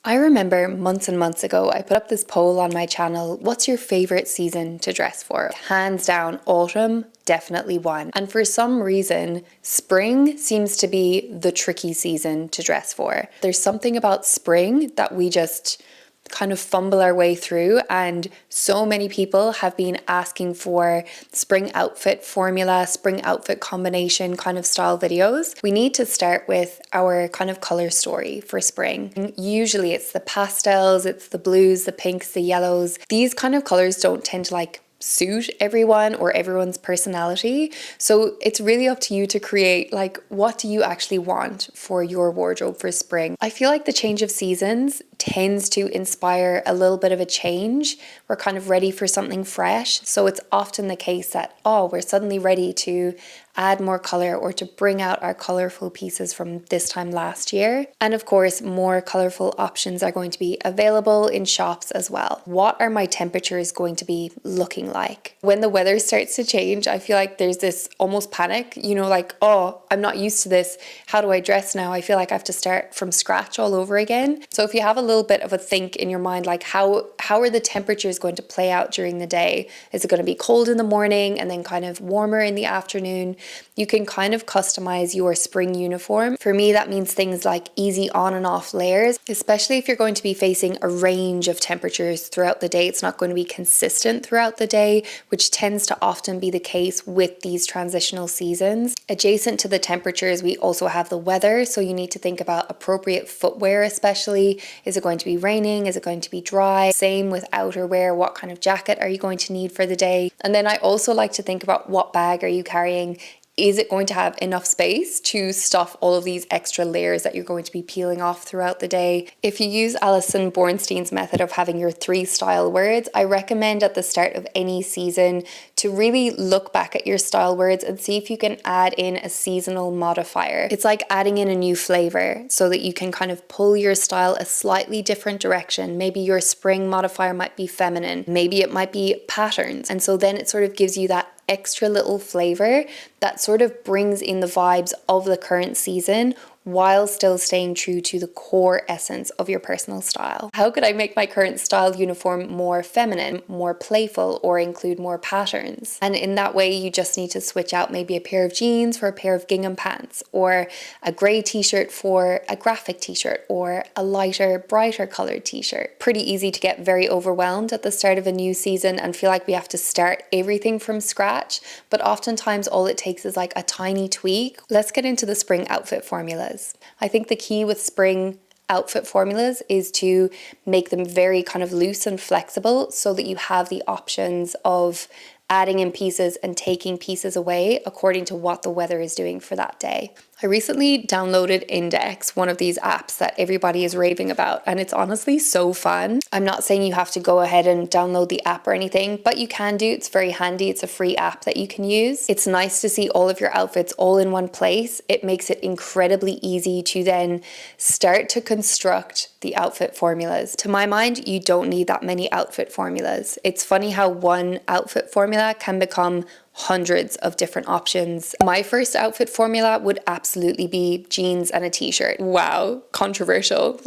I remember months and months ago, I put up this poll on my channel, what's your favorite season to dress for? Hands down, autumn definitely won. And for some reason, spring seems to be the tricky season to dress for. There's something about spring that we just kind of fumble our way through, and so many people have been asking for spring outfit formula, spring outfit combination kind of style videos. We need to start with our kind of color story for spring. Usually it's the pastels, it's the blues, the pinks, the yellows. These kind of colors don't tend to suit everyone or everyone's personality. So it's really up to you to create what do you actually want for your wardrobe for spring. I feel like the change of seasons tends to inspire a little bit of a change. We're kind of ready for something fresh. So it's often the case that, we're suddenly ready to add more color or to bring out our colorful pieces from this time last year. And of course, more colorful options are going to be available in shops as well. What are my temperatures going to be looking like? When the weather starts to change, I feel like there's this almost panic, I'm not used to this. How do I dress now? I feel like I have to start from scratch all over again. So if you have a little bit of a think in your mind, how are the temperatures going to play out during the day? Is it going to be cold in the morning and then kind of warmer in the afternoon? You can kind of customize your spring uniform. For me, that means things like easy on and off layers, especially if you're going to be facing a range of temperatures throughout the day. It's not going to be consistent throughout the day, which tends to often be the case with these transitional seasons. Adjacent to the temperatures, we also have the weather. So you need to think about appropriate footwear, especially. Is it going to be raining? Is it going to be dry? Same with outerwear. What kind of jacket are you going to need for the day? And then I also like to think about what bag are you carrying? Is it going to have enough space to stuff all of these extra layers that you're going to be peeling off throughout the day? If you use Alison Bornstein's method of having your 3 style words, I recommend at the start of any season to really look back at your style words and see if you can add in a seasonal modifier. It's like adding in a new flavor so that you can kind of pull your style a slightly different direction. Maybe your spring modifier might be feminine, maybe it might be patterns. And so then it sort of gives you that extra little flavor that sort of brings in the vibes of the current season while still staying true to the core essence of your personal style. How could I make my current style uniform more feminine, more playful, or include more patterns? And in that way, you just need to switch out maybe a pair of jeans for a pair of gingham pants, or a grey t-shirt for a graphic t-shirt, or a lighter, brighter colored t-shirt. Pretty easy to get very overwhelmed at the start of a new season and feel like we have to start everything from scratch, but oftentimes all it takes is a tiny tweak. Let's get into the spring outfit formulas. I think the key with spring outfit formulas is to make them very kind of loose and flexible so that you have the options of adding in pieces and taking pieces away according to what the weather is doing for that day. I recently downloaded Index, one of these apps that everybody is raving about, and it's honestly so fun. I'm not saying you have to go ahead and download the app or anything, but you can do. It's very handy. It's a free app that you can use. It's nice to see all of your outfits all in one place. It makes it incredibly easy to then start to construct the outfit formulas. To my mind, you don't need that many outfit formulas. It's funny how one outfit formula can become hundreds of different options. My first outfit formula would absolutely be jeans and a t-shirt. Wow, controversial,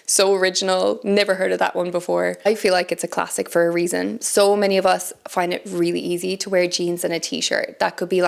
so original, never heard of that one before. I feel like it's a classic for a reason. So many of us find it really easy to wear jeans and a t-shirt. That could be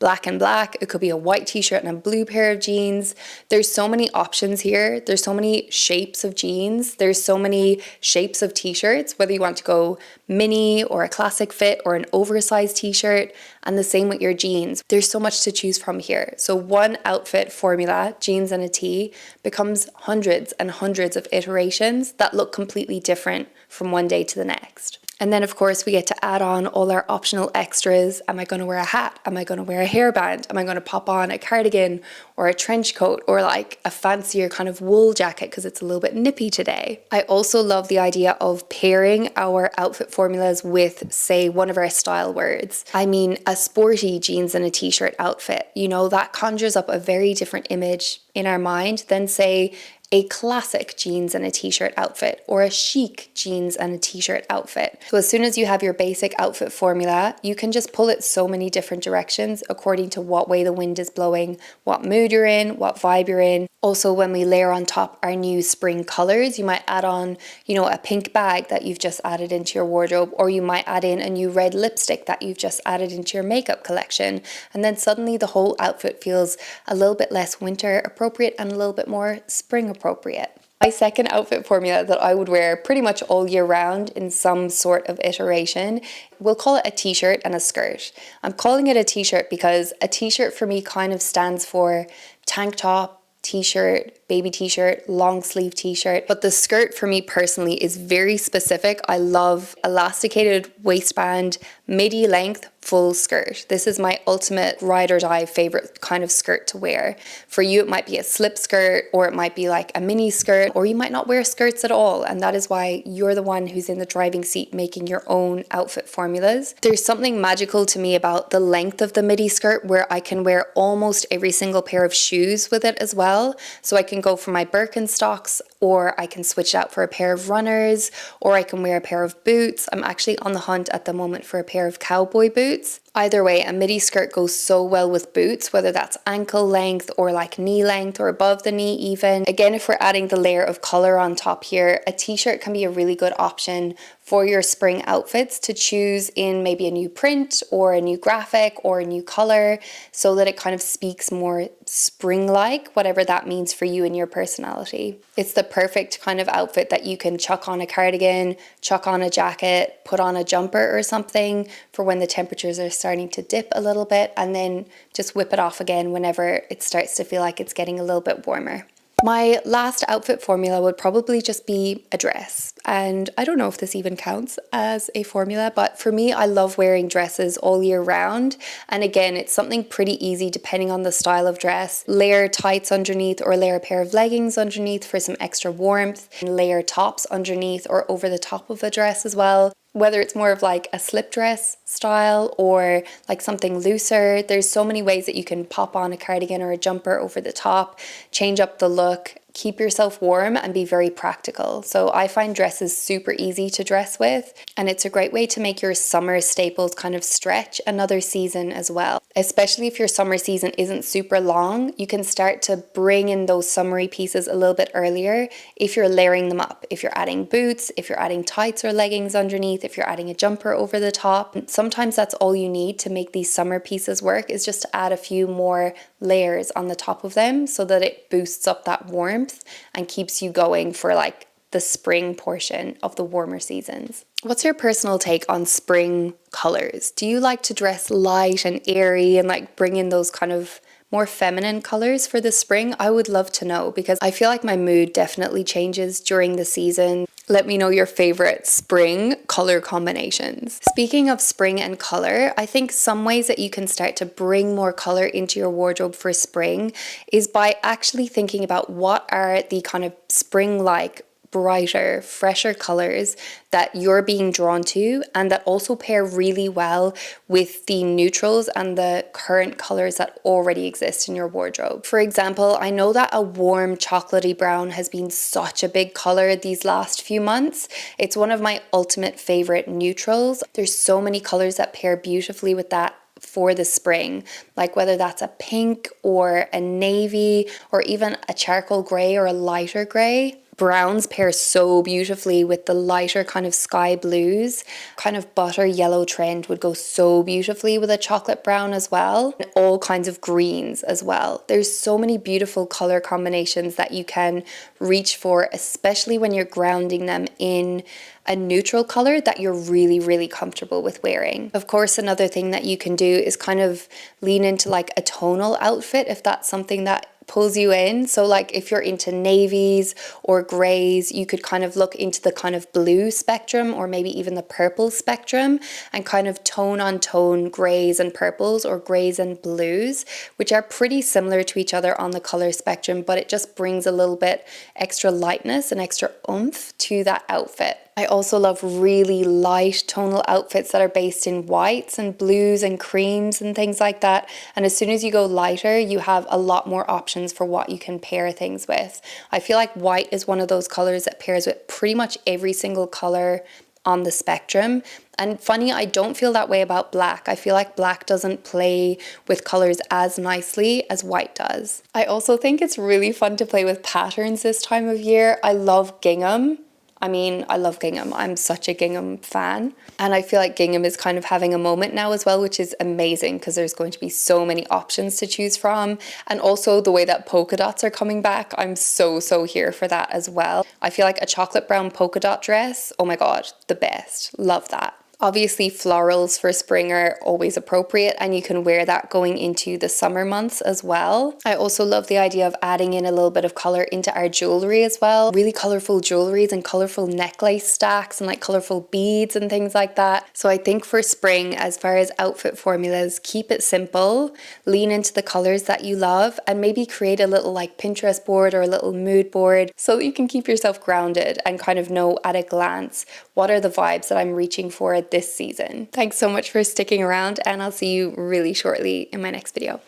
black and black, it could be a white t-shirt and a blue pair of jeans. There's so many options here. There's so many shapes of jeans. There's so many shapes of t-shirts, whether you want to go mini or a classic fit or an oversized t-shirt, and the same with your jeans. There's so much to choose from here. So one outfit formula, jeans and a tee, becomes hundreds and hundreds of iterations that look completely different from one day to the next. And then of course we get to add on all our optional extras. Am I going to wear a hat? Am I going to wear a hairband? Am I going to pop on a cardigan or a trench coat or a fancier kind of wool jacket because it's a little bit nippy today? I also love the idea of pairing our outfit formulas with, say, one of our style words. I mean, a sporty jeans and a t-shirt outfit, that conjures up a very different image in our mind than, say, a classic jeans and a t-shirt outfit or a chic jeans and a t-shirt outfit. So as soon as you have your basic outfit formula, you can just pull it so many different directions according to what way the wind is blowing, what mood you're in, what vibe you're in. Also, when we layer on top our new spring colors, you might add on, a pink bag that you've just added into your wardrobe, or you might add in a new red lipstick that you've just added into your makeup collection. And then suddenly the whole outfit feels a little bit less winter appropriate and a little bit more spring appropriate. My second outfit formula that I would wear pretty much all year round in some sort of iteration, we'll call it a t-shirt and a skirt. I'm calling it a t-shirt because a t-shirt for me kind of stands for tank top, t-shirt, baby t-shirt, long sleeve t-shirt. But the skirt for me personally is very specific. I love elasticated waistband, midi length, full skirt. This is my ultimate ride or die favorite kind of skirt to wear. For you, it might be a slip skirt, or it might be like a mini skirt, or you might not wear skirts at all. And that is why you're the one who's in the driving seat making your own outfit formulas. There's something magical to me about the length of the midi skirt where I can wear almost every single pair of shoes with it as well. So I can go for my Birkenstocks, or I can switch out for a pair of runners, or I can wear a pair of boots. I'm actually on the hunt at the moment for a pair of cowboy boots. Either way, a midi skirt goes so well with boots, whether that's ankle length or like knee length or above the knee even. Again, if we're adding the layer of color on top here, a t-shirt can be a really good option for your spring outfits to choose in maybe a new print or a new graphic or a new color, so that it kind of speaks more spring-like, whatever that means for you and your personality. It's the perfect kind of outfit that you can chuck on a cardigan, chuck on a jacket, put on a jumper or something for when the temperatures are starting to dip a little bit, and then just whip it off again whenever it starts to feel like it's getting a little bit warmer. My last outfit formula would probably just be a dress. And I don't know if this even counts as a formula, but for me, I love wearing dresses all year round. And again, it's something pretty easy depending on the style of dress. Layer tights underneath, or layer a pair of leggings underneath for some extra warmth. And layer tops underneath or over the top of the dress as well. Whether it's more of like a slip dress style or like something looser, there's so many ways that you can pop on a cardigan or a jumper over the top, change up the look, keep yourself warm and be very practical. So I find dresses super easy to dress with, and it's a great way to make your summer staples kind of stretch another season as well. Especially if your summer season isn't super long, you can start to bring in those summery pieces a little bit earlier if you're layering them up. If you're adding boots, if you're adding tights or leggings underneath, if you're adding a jumper over the top. Sometimes that's all you need to make these summer pieces work, is just to add a few more layers on the top of them so that it boosts up that warmth and keeps you going for like the spring portion of the warmer seasons. What's your personal take on spring colors? Do you like to dress light and airy and like bring in those kind of more feminine colors for the spring? I would love to know, because I feel like my mood definitely changes during the season. Let me know your favorite spring color combinations. Speaking of spring and color, I think some ways that you can start to bring more color into your wardrobe for spring is by actually thinking about what are the kind of spring-like, brighter, fresher colors that you're being drawn to, and that also pair really well with the neutrals and the current colors that already exist in your wardrobe. For example, I know that a warm chocolatey brown has been such a big color these last few months. It's one of my ultimate favorite neutrals. There's so many colors that pair beautifully with that for the spring, like whether that's a pink or a navy or even a charcoal gray or a lighter gray. Browns pair so beautifully with the lighter kind of sky blues. Kind of butter yellow trend would go so beautifully with a chocolate brown as well. And all kinds of greens as well. There's so many beautiful color combinations that you can reach for, especially when you're grounding them in a neutral color that you're really, really comfortable with wearing. Of course, another thing that you can do is kind of lean into like a tonal outfit if that's something that pulls you in. So like if you're into navies or grays, you could kind of look into the kind of blue spectrum or maybe even the purple spectrum and kind of tone on tone grays and purples or grays and blues, which are pretty similar to each other on the color spectrum, but it just brings a little bit extra lightness and extra oomph to that outfit. I also love really light tonal outfits that are based in whites and blues and creams and things like that. And as soon as you go lighter, you have a lot more options for what you can pair things with. I feel like white is one of those colors that pairs with pretty much every single color on the spectrum. And funny, I don't feel that way about black. I feel like black doesn't play with colors as nicely as white does. I also think it's really fun to play with patterns this time of year. I love gingham. I love gingham. I'm such a gingham fan. And I feel like gingham is kind of having a moment now as well, which is amazing because there's going to be so many options to choose from. And also the way that polka dots are coming back, I'm so here for that as well. I feel like a chocolate brown polka dot dress, oh my God, the best. Love that. Obviously, florals for spring are always appropriate, and you can wear that going into the summer months as well. I also love the idea of adding in a little bit of color into our jewelry as well. Really colorful jewelries and colorful necklace stacks and like colorful beads and things like that. So I think for spring, as far as outfit formulas, keep it simple, lean into the colors that you love, and maybe create a little like Pinterest board or a little mood board so that you can keep yourself grounded and kind of know at a glance what are the vibes that I'm reaching for this season. Thanks so much for sticking around, and I'll see you really shortly in my next video.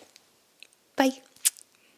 Bye.